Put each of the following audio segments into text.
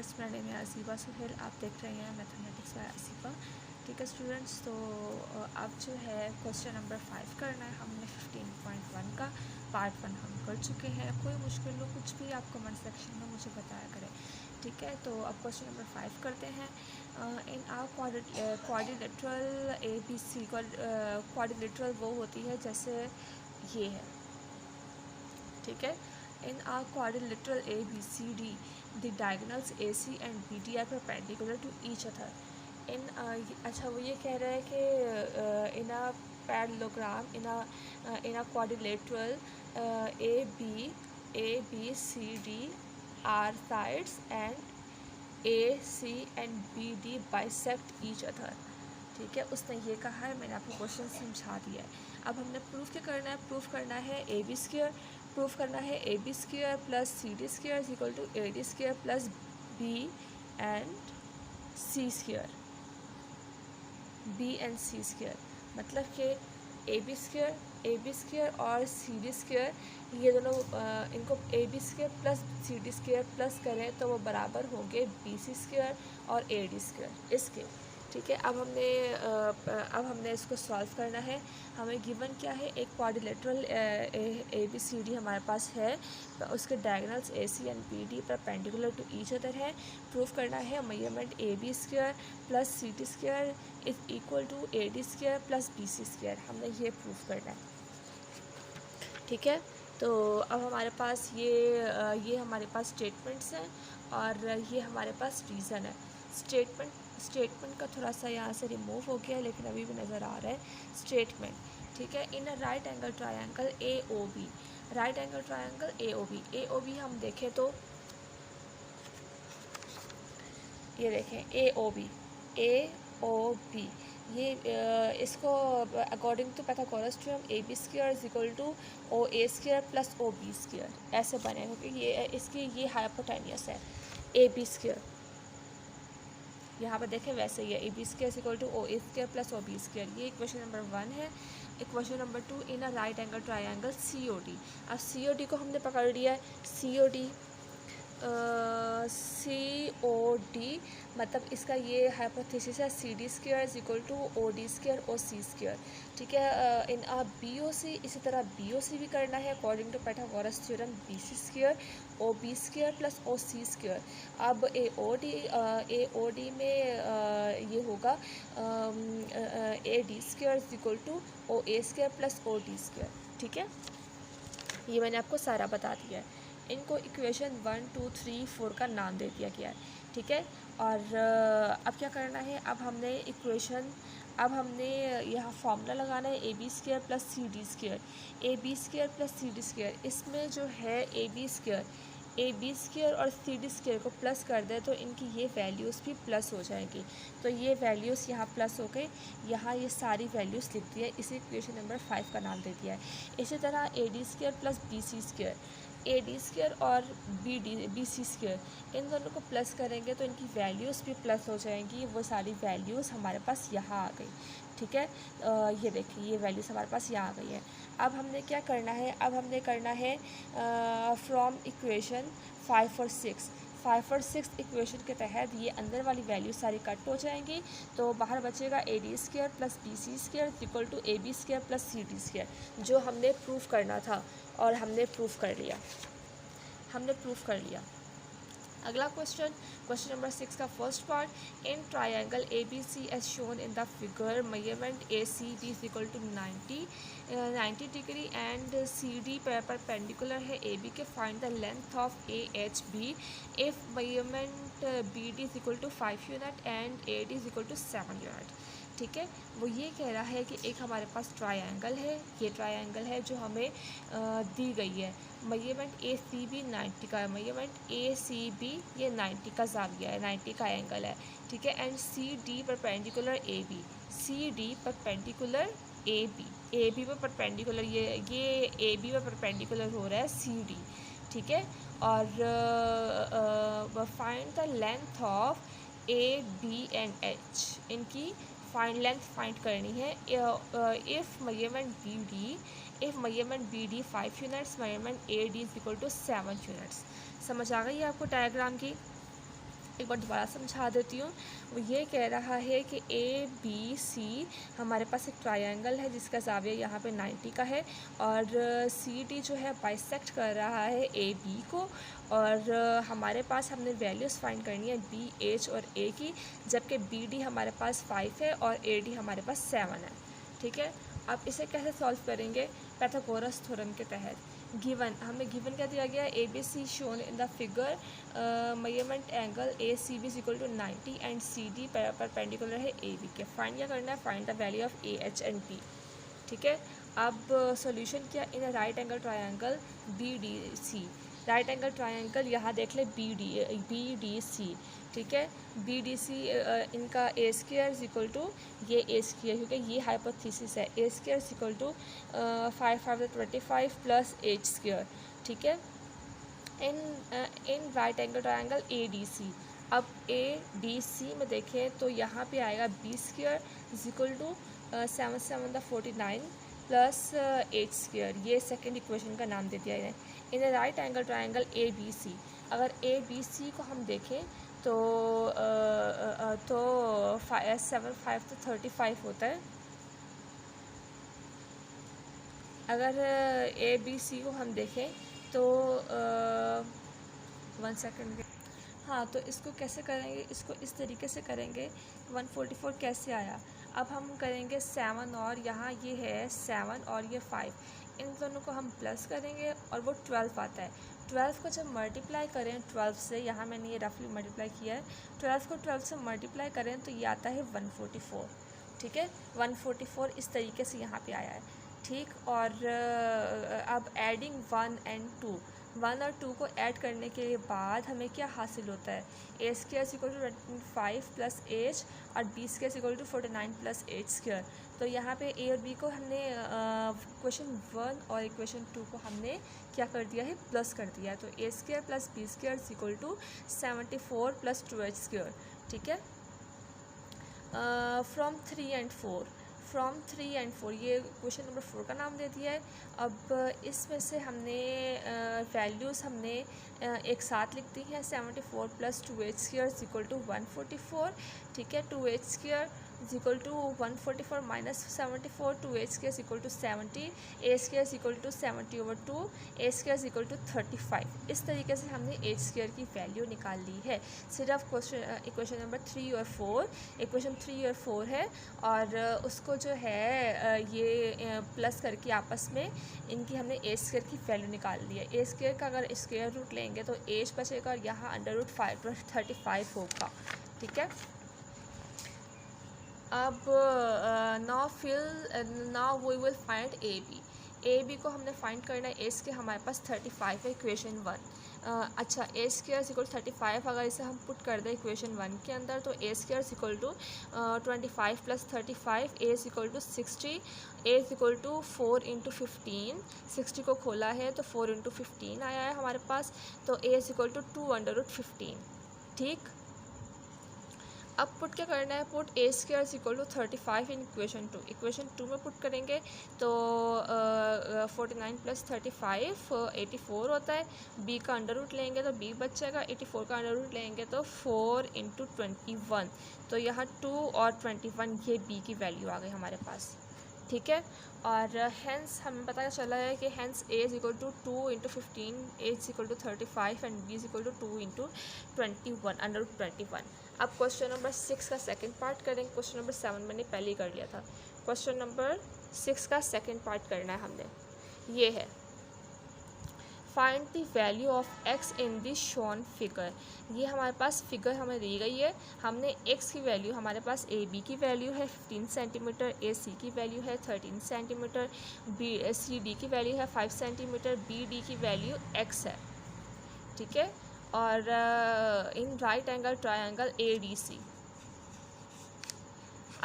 Students, मेरा name है असीबा सुहेल। आप देख रहे हैं मैथमेटिक्स बाय असीबा। ठीक है स्टूडेंट्स, तो अब जो है क्वेश्चन नंबर 5 करना है। हमने 15.1 का पार्ट 1 हम कर चुके हैं। कोई मुश्किल हो कुछ भी आप कमेंट सेक्शन में मुझे बताया करें। ठीक है, तो अब क्वेश्चन नंबर 5 करते हैं। In R quadrilateral A B C. Quadrilateral वो होती है जैसे ये है। ठीक है, in our quadrilateral ABCD, the diagonals AC and BD are perpendicular to each other. अच्छा वो ये कह रहा है कि in a parallelogram in a quadrilateral ABCD are sides and AC and BD bisect each other. ठीक है, उसने ये कहा है, मैंने आपको क्वेश्चन समझा दिया है। अब हमने प्रूफ क्या करना है? प्रूफ करना है ए बी स्क्वायर। प्रूफ करना है A B square plus C D square is equal to A D square plus B and C square. B and C square मतलब कि ए बी स्क्वायर और सी डी स्क्वायर ये दोनों इनको A B square plus C D square plus करें तो वो बराबर होंगे बी सी स्क्वायर और ए डी स्क्वायर इसके। ठीक है, अब हमने इसको सॉल्व करना है। हमें गिवन क्या है? एक quadrilateral A B C D हमारे पास है, उसके diagonals A C and B D perpendicular to each other है। प्रूफ करना है measurement A B square plus C D square is equal to A D square plus B C square. हमने ये proof करना है। ठीक है, तो अब हमारे पास ये हमारे पास स्टेटमेंट्स हैं और ये हमारे पास रीज़न है। स्टेटमेंट का थोड़ा सा यहाँ से रिमूव हो गया है लेकिन अभी भी नज़र आ रहा है स्टेटमेंट। ठीक है, in a right angle triangle A O B. Right angle triangle A O B हम देखें तो ये देखें ए ओ बी ये इसको according to Pythagoras theorem A B square is equal to O A square plus O B square ऐसे बने, क्योंकि ये इसकी ये हाइपोटेन्यूस है ए बी स्क्वायर। यहाँ पर देखें वैसे ही है A B square equal to O A square plus O B square. ये इक्वेशन नंबर 1 है। Equation number 2, in a right angle triangle C O D. अब सी ओ डी को हमने पकड़ लिया है। सी ओ डी मतलब इसका ये हाइपोथेसिस है C D square is equal to O D square O C square. ठीक है, इन आ बी ओ सी, इसी तरह बी ओ सी भी करना है according to Pythagoras theorem B C square O B square plus O C square. अब A O D में ये होगा A D square is equal to O A square plus O D square. ठीक है, ये मैंने आपको सारा बता दिया है। इनको इक्वेशन 1 2 3 4 का नाम दे दिया गया है। ठीक है, और अब क्या करना है? अब हमने यहाँ फार्मूला लगाना है A B square plus C D square. A B square plus C D square, इसमें जो है ए बी स्क्वायर और सी डी स्क्वायर को प्लस कर दे तो इनकी ये वैल्यूज़ भी प्लस हो जाएंगी। तो ये वैल्यूज़ यहाँ प्लस हो गई, यहाँ ये सारी वैल्यूज़ लिख दी है, इसी इक्वेशन नंबर 5 का नाम दे दिया है। इसी तरह A D square plus B C square, A D square और बी सी स्क्वायर इन दोनों को प्लस करेंगे तो इनकी वैल्यूज़ भी प्लस हो जाएंगी। वो सारी वैल्यूज़ हमारे पास यहाँ आ गई। ठीक है, ये देखिए ये वैल्यूज़ हमारे पास यहाँ आ गई है। अब हमने क्या करना है? अब हमने करना है फ्रॉम इक्वेशन 5 और 6 इक्वेशन के तहत ये अंदर वाली वैल्यू सारी कट हो जाएंगी, तो बाहर बचेगा A D square plus B C square equal to A B square plus C D square, जो हमने प्रूफ करना था और हमने प्रूफ कर लिया। अगला क्वेश्चन नंबर 6 का first part, in triangle A B C as shown in the figure measurement A C D is equal to 90 degree and C D perpendicular है ए बी के। Find the length of A H B if measurement B D is equal to 5 unit and A D is equal to 7 unit. ठीक है, वो ये कह रहा है कि एक हमारे पास ट्रायंगल है, ये ट्रायंगल है जो हमें दी गई है। मेजरमेंट ए सी बी 90 का है, मेजरमेंट ए सी बी ये 90 का ज़ाविया है, 90 का एंगल है। ठीक है, and C D perpendicular A B, C D perpendicular A B पर परपेंडिकुलर ये ए बी पर परपेंडिकुलर हो रहा है सी डी। ठीक है, और find the length of A B and H, इनकी लेंथ फाइंड करनी है। If measurement B D 5 units, measurement A D is equal to 7 units. समझ आ गई है आपको डायग्राम की? एक बार दोबारा समझा देती हूँ। वो ये कह रहा है कि ए बी सी हमारे पास एक ट्रायंगल है जिसका ज़ाविया यहाँ पे 90 का है, और सी डी जो है बाइसेक्ट कर रहा है ए बी को, और हमारे पास हमने वैल्यूज़ फाइंड करनी है बी एच और ए की, जबकि बी डी हमारे पास 5 है और ए डी हमारे पास 7 है। ठीक है, अब इसे कैसे सॉल्व करेंगे? पाइथागोरस थ्योरम के तहत। गिवन हमें गिवन क्या दिया गया है? A B C shown in the figure, measurement angle A C B is equal to 90 and C D perpendicular है ए बी के। फाइंड क्या करना है? Find the value of A H and B. ठीक है, अब सॉल्यूशन क्या? In right angle triangle B D C, right angle triangle यहाँ देख ले बी डी सी। ठीक है, बी डी सी इनका A square is equal to ये ए स्क्वायर, क्योंकि ये हाइपोथेसिस है। A square is equal to 5 plus H square. ठीक है, in right angle triangle A D C. अब ए डी सी में देखें तो यहाँ पे आएगा B square is equal to 7 plus H square. ये सेकेंड इक्वेशन का नाम दे दिया है। In a right angle triangle A B C, अगर ए बी सी को हम देखें तो 7 5 तो 35 होता है। अगर ए बी सी को हम देखें तो 1 सेकेंड। हाँ, तो इसको कैसे करेंगे? इसको इस तरीके से करेंगे। 144 कैसे आया? अब हम करेंगे 7 और यहाँ ये है 7 और ये 5, इन दोनों को हम प्लस करेंगे और वो 12 आता है। 12 को जब मल्टीप्लाई करें 12 से, यहाँ मैंने ये रफली मल्टीप्लाई किया है, 12 को 12 से मल्टीप्लाई करें तो ये आता है 144। ठीक है, 144 इस तरीके से यहाँ पे आया है। ठीक, और अब एडिंग 1 एंड 2, 1 और 2 को ऐड करने के बाद हमें क्या हासिल होता है? A square equal to 25 plus H और B square equal to 49 plus H square. तो यहाँ पे ए और बी को हमने इक्वेशन 1 और इक्वेशन 2 को हमने क्या कर दिया है? प्लस कर दिया है। तो A square plus B square equal to 74 plus 2h square. ठीक है, फ्रॉम 3 एंड 4, फ्रॉम 3 एंड 4, ये क्वेश्चन नंबर 4 का नाम दे दिया है। अब इसमें से हमने वैल्यूज़ हमने एक साथ लिख दी हैं। 74 plus 2h square equal to 144। ठीक है, 2h square is equal to 144 minus 74, 2h square equal to 70, A square equal to 70/2, A square equal to 35। इस तरीके से हमने एच स्क्वायर की वैल्यू निकाल ली है। सिर्फ इक्वेशन नंबर 3 और 4, इक्वेशन 3 और 4 है, और उसको जो है ये प्लस करके आपस में इनकी हमने ए स्क्वायर की वैल्यू निकाल ली है। ए स्क्वायर का अगर स्क्वायर रूट लेंगे तो एच बचेगा और यहाँ √5 होगा। ठीक है, अब now we will find A B. A B को हमने फाइंड करना है। एस के हमारे पास 35 है इक्वेशन 1। अच्छा, ए स्क्वायर इक्वल 35, अगर इसे हम पुट कर दें इक्वेशन 1 के अंदर तो A square equal to 25 plus 35, A equal to 60, A equal to 4 into 15, 60 को खोला है तो 4 इंटू 15 आया है हमारे पास, तो ए इक्वल टू 2/15। ठीक, अब पुट क्या करना है? Put A square equal to 35 in equation 2। Equation 2 में पुट करेंगे तो 49 प्लस 35 84 होता है। बी का अंडर रूट लेंगे तो बी बच जाएगा, 84 का अंडर रूट लेंगे तो 4 इंटू 21, तो यहाँ 2 और 21 ये बी की वैल्यू आ गई हमारे पास। ठीक है, और हैंस हमें पता चला है कि hence A is equal to 2 into 15, A is equal to 35 and B is equal to 2 into 21 under root 21। अब क्वेश्चन नंबर 6 का सेकंड पार्ट करेंगे। क्वेश्चन नंबर 7 मैंने पहले ही कर लिया था। क्वेश्चन नंबर 6 का सेकंड पार्ट करना है हमने। ये है, find the value of x in the shown figure. ये हमारे पास फिगर हमें दी गई है। हमने एक्स की वैल्यू, हमारे पास ए बी की वैल्यू है 15 सेंटीमीटर, ए सी की वैल्यू है 13 सेंटीमीटर, बी सी डी की वैल्यू है 5 सेंटीमीटर, बी डी की वैल्यू एक्स है। ठीक है, और in right angle triangle A D C,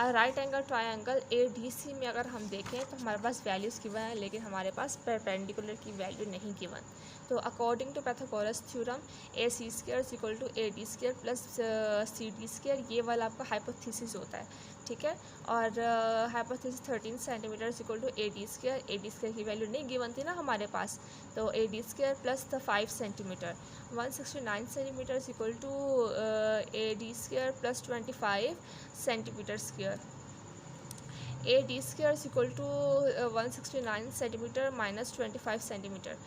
right angle triangle A D C में अगर हम देखें तो हमारे पास वैल्यूज़ गिवन है, लेकिन हमारे पास परपेंडिकुलर की वैल्यू नहीं गिवन। तो according to Pythagoras theorem, A C square equal to A D square plus C D square, ये वाला आपका हाइपोथेसिस होता है। ठीक है। और hypothesis 13 centimetre equal to AD² की वैल्यू नहीं गिवन थी ना हमारे पास, तो AD² plus the 5 centimetre 169 centimetre equal to AD² plus 25 centimetre square. AD² equal to 169 centimetre minus 25 centimetre.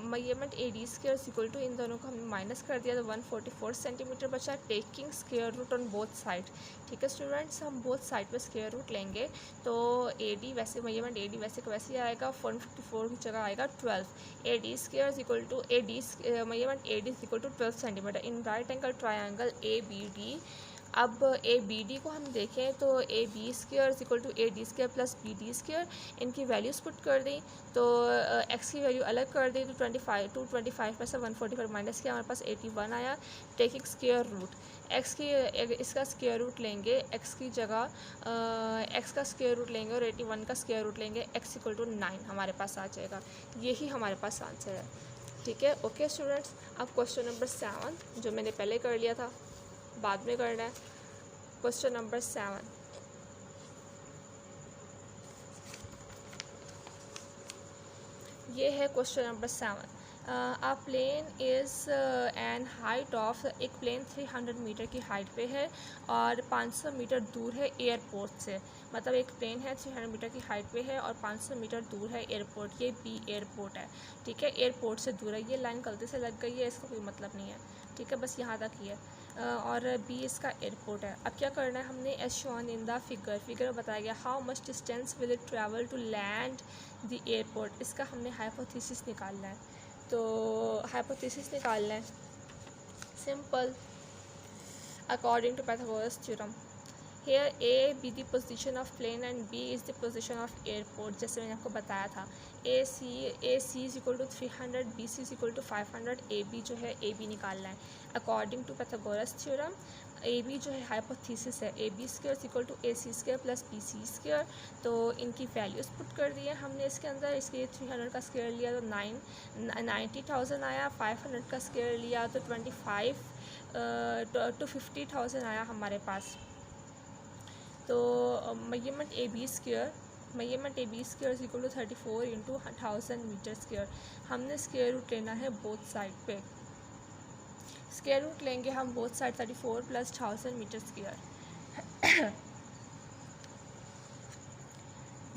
Measurement AD² equal to, इन दोनों को हमने माइनस कर दिया तो 144 सेंटीमीटर बचा, taking square root on both side. ठीक है स्टूडेंट्स, हम बोथ साइड पे स्क्वायर रूट लेंगे तो AD वैसे मेजरमेंट AD वैसे का वैसे ही आएगा, 154 की जगह आएगा 12। AD² equal to measurement AD equal to 12 centimetre in right angle triangle ABD। अब ABD को हम देखें तो AB² equal to AD² plus BD², इनकी वैल्यूज़ पुट कर दी तो x की वैल्यू अलग कर दी तो 25 में से 145 माइनस किया, हमारे पास 81 आया। टेकिंग स्क्वायर रूट इसका स्क्वायर रूट लेंगे, x की जगह x का स्क्वायर रूट लेंगे और 81 का स्क्वायर रूट लेंगे, x इक्वल टू 9 हमारे पास आ जाएगा। यही हमारे पास आंसर है। ठीक है, ओके स्टूडेंट्स। अब क्वेश्चन नंबर 7 जो मैंने पहले कर लिया था बाद में करना है। क्वेश्चन नंबर 7, ये है question number 7। A plane is an height of, एक प्लेन 300 मीटर की हाइट पे है और 500 मीटर दूर है एयरपोर्ट से। मतलब एक प्लेन है 300 मीटर की हाइट पे है और 500 मीटर दूर है एयरपोर्ट, ये बी एयरपोर्ट है। ठीक है, एयरपोर्ट से दूर है, ये लाइन गलती से लग गई है, इसका कोई मतलब नहीं है। ठीक है, बस यहाँ तक ही है। और बी इसका एयरपोर्ट है। अब क्या करना है हमने, as shown in the figure में बताया गया how much distance will it travel to land the airport. इसका हमने हाइपोथेसिस निकालना है। तो हाइपोथेसिस निकालना है simple, according to Pythagoras theorem. Here A be the position of plane and B is the position of airport। जैसे मैंने आपको बताया था AC is equal to 300, BC is equal to 500, AB जो है AB निकालना है according to Pythagoras theorem. AB जो है हाइपोथेसिस है, AB² equal to AC² plus BC²। तो इनकी वैल्यूज़ पुट कर दी है हमने इसके अंदर। इसके 300 का स्क्वायर लिया तो 90,000 आया, 500 का स्क्वायर लिया तो 25 to 50,000 आया हमारे पास। तो measurement AB² is equal to 34 into 1000 metre square. हमने स्क्वायर रूट लेना है बोथ साइड पे। स्क्वायर रूट लेंगे हम both side 34 plus 1000 metre square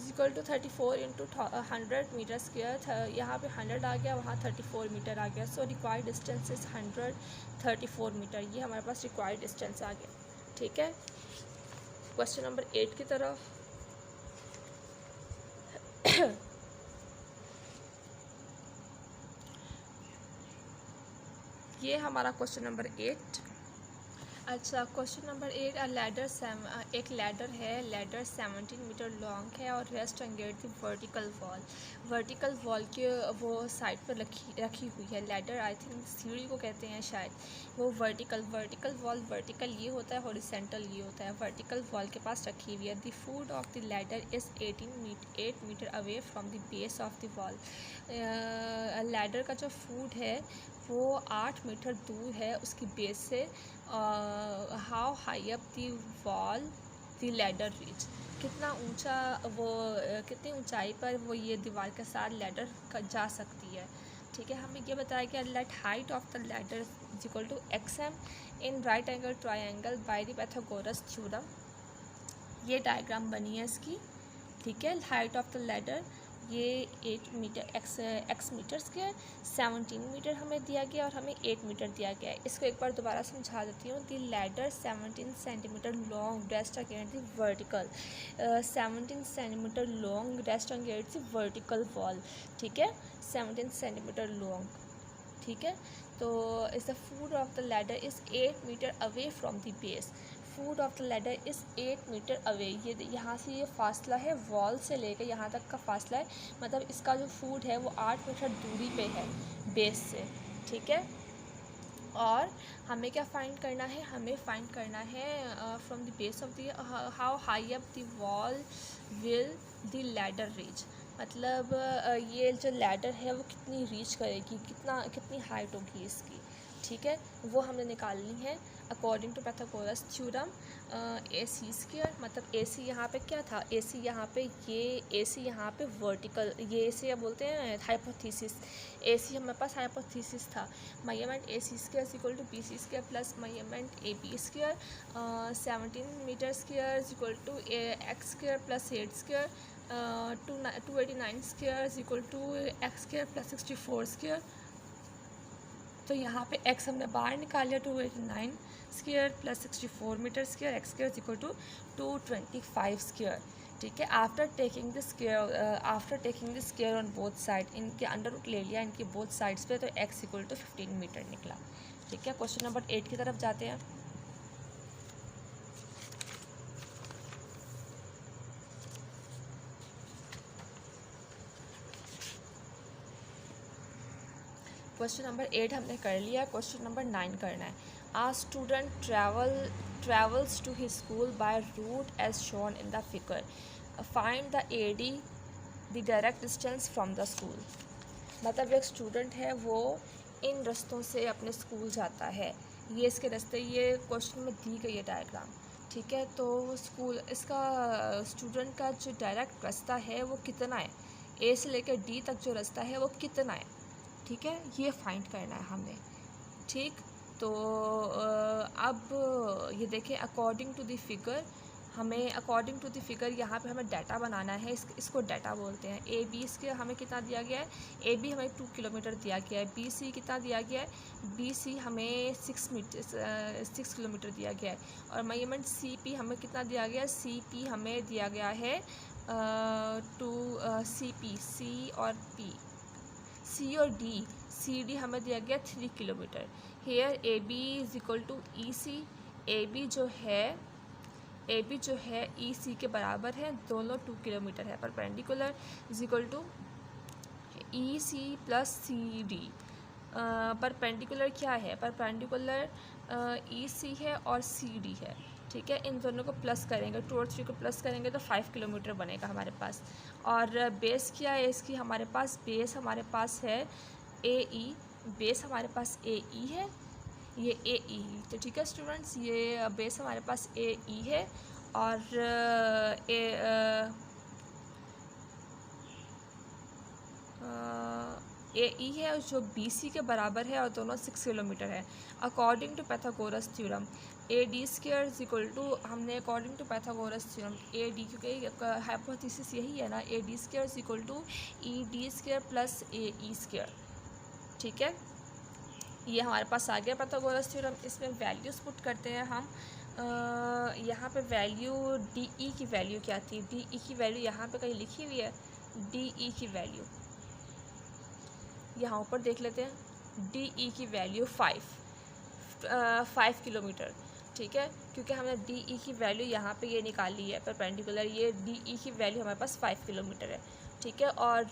equal to 34 into 100 metre square. यहाँ पे 100 आ गया, वहाँ 34 मीटर आ गया। So required distance is 134 metre. ये हमारे पास रिक्वायर्ड डिस्टेंस आ गया। ठीक है, क्वेश्चन नंबर 8 की तरफ। ये हमारा क्वेश्चन नंबर 8। अच्छा, क्वेश्चन नंबर 8, एक लैडर है, लैडर 17 मीटर लॉन्ग है और रेस्ट एंगेट द वर्टिकल वॉल के वो साइड पर रखी हुई है। लैडर आई थिंक सीढ़ी को कहते हैं शायद। वो वर्टिकल वॉल, वर्टिकल ये होता है, हॉरिजेंटल ये होता है। वर्टिकल वॉल के पास रखी हुई है। The foot of the ladder is 8 metre away from the base of the wall. Ladder का जो फुट है वो 8 मीटर दूर है उसकी बेस से। How high up the wall the ladder reach, कितना ऊंचा वो कितनी ऊंचाई पर वो ये दीवार के साथ लैडर जा सकती है। ठीक है, हमें ये बताया गया let height of the ladder is equal to XM in right angle triangle by the Pythagoras theorem. ये डायग्राम बनी है इसकी। ठीक है, हाइट ऑफ द लैडर ये 8 metre x metre square, 17 metre हमें दिया गया और हमें 8 मीटर दिया गया है। इसको एक बार दोबारा समझा देती हूँ। The ladder 17 centimetre long rest against the vertical, 17 centimetre long rest against the vertical wall. ठीक है, 17 सेंटीमीटर लॉन्ग। ठीक है, तो इस the foot of the ladder is 8 metre away from the base. Foot of the ladder is 8 metre away. ये यहाँ से ये फासला है, वॉल से लेकर यहाँ तक का फासला है। मतलब इसका जो फुट है वो 8 मीटर दूरी पे है बेस से। ठीक है, और हमें क्या फाइंड करना है, हमें फाइंड करना है from the base of the how high up the wall will the ladder reach. मतलब ये जो लैडर है वो कितनी रीच करेगी, कितनी हाइट होगी इसकी। ठीक है, वो हमने निकालनी है according to Pythagoras theorem. A C square मतलब ए सी यहाँ पे क्या था, ए सी यहाँ पे ये ए सी यहाँ पे वर्टिकल, ये ए सी क्या बोलते हैं हाइपोथेसिस, ए सी हमारे पास हाइपोथेसिस था। Measurement A C square equal to B C square plus measurement A B square 17 metre square equal to X square plus 8 square 289 square equal to X square plus 64 square. तो यहाँ पे x हमने बाहर निकाल लिया 289 square plus 64 metre square X square equal to 225 square. ठीक है, after taking the square on both side, इनके अंडर रूट ले लिया इनकी बोथ साइड्स पे, तो x इक्वल टू 15 मीटर निकला। ठीक है, क्वेश्चन नंबर 8 की तरफ जाते हैं। क्वेश्चन नंबर 8 हमने कर लिया, क्वेश्चन नंबर 9 करना है। A student travels to his school by route as shown in the figure, find the AD the direct distance from the school. मतलब एक स्टूडेंट है वो इन रास्तों से अपने स्कूल जाता है, ये इसके रास्ते, ये क्वेश्चन में दी गई है डायग्राम। ठीक है, तो स्कूल इसका स्टूडेंट का जो डायरेक्ट रास्ता है वो कितना है, A से लेकर D तक जो रास्ता है वो कितना है। ठीक है, ये फाइंड करना है हमने। ठीक, तो अब ये देखें अकॉर्डिंग टू द फिगर, हमें अकॉर्डिंग टू द फिगर यहाँ पे हमें डाटा बनाना है, इसको डाटा बोलते हैं। ए बी इसके हमें कितना दिया गया है, ए बी हमें 2 किलोमीटर दिया गया है, बी सी कितना दिया गया है, बी सी हमें 6 किलोमीटर दिया गया है, और मेजरमेंट सी पी हमें कितना दिया गया है, सी पी हमें दिया गया है सी पी, सी और पी, सी और डी, सी डी हमें दिया गया 3 kilometre. Here A B is equal to E C, A B जो है ई सी के बराबर है, दोनों 2 किलोमीटर है। Perpendicular is equal to E C plus C D. Perpendicular क्या है, परपेंडिकुलर ई सी है और सी डी है। ठीक है, इन दोनों को प्लस करेंगे, 2 और 3 को प्लस करेंगे तो 5 किलोमीटर बनेगा हमारे पास। और बेस क्या है इसकी, हमारे पास बेस हमारे पास है ए ई, बेस हमारे पास ए ई है, ये ए ई। तो ठीक है स्टूडेंट्स, ये बेस हमारे पास ए ई है और ए ई है जो बी सी के बराबर है और दोनों 6 किलोमीटर है। According to Pythagoras theorem A D square is equal to, हमने according to Pythagoras theorem A D, क्योंकि हाइपोथेसिस यही है ना, A D square is equal to E D square plus A E square. ठीक है, ये हमारे पास आ गया पाइथागोरस थ्योरम। इसमें वैल्यूज़ पुट करते हैं हम। यहाँ पे वैल्यू डी ई की वैल्यू क्या थी, डी ई की वैल्यू यहाँ पे कहीं लिखी हुई है, डी ई की वैल्यू यहाँ ऊपर देख लेते हैं, डी ई की वैल्यू 5 किलोमीटर। ठीक है, क्योंकि हमने डी ई की वैल्यू यहाँ पे ये निकाली है परपेंडिकुलर, ये डी ई की वैल्यू हमारे पास 5 किलोमीटर है। ठीक है, और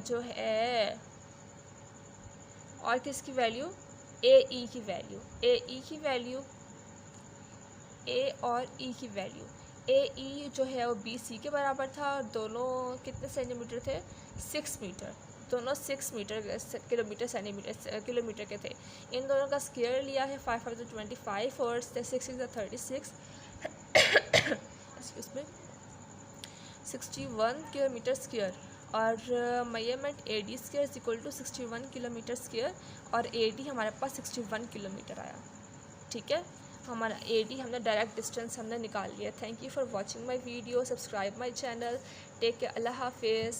जो है और किसकी वैल्यू, ए ई की वैल्यू, ए ई की वैल्यू, ए और ई की वैल्यू, ए ई जो है वो बी सी के बराबर था और दोनों कितने सेंटीमीटर थे, 6 मीटर, दोनों 6 किलोमीटर के थे। इन दोनों का स्क्वायर लिया है 5 × 25 और 6 × 36 इसमें 61 किलोमीटर स्क्वायर। और measurement A D square equal to 61 kilometre square और ए डी हमारे पास 61 किलोमीटर आया। ठीक है, हमारा ए डी हमने डायरेक्ट डिस्टेंस हमने निकाल लिया। Thank you for watching my video, subscribe my channel, take care, अल्लाह हाफिज़।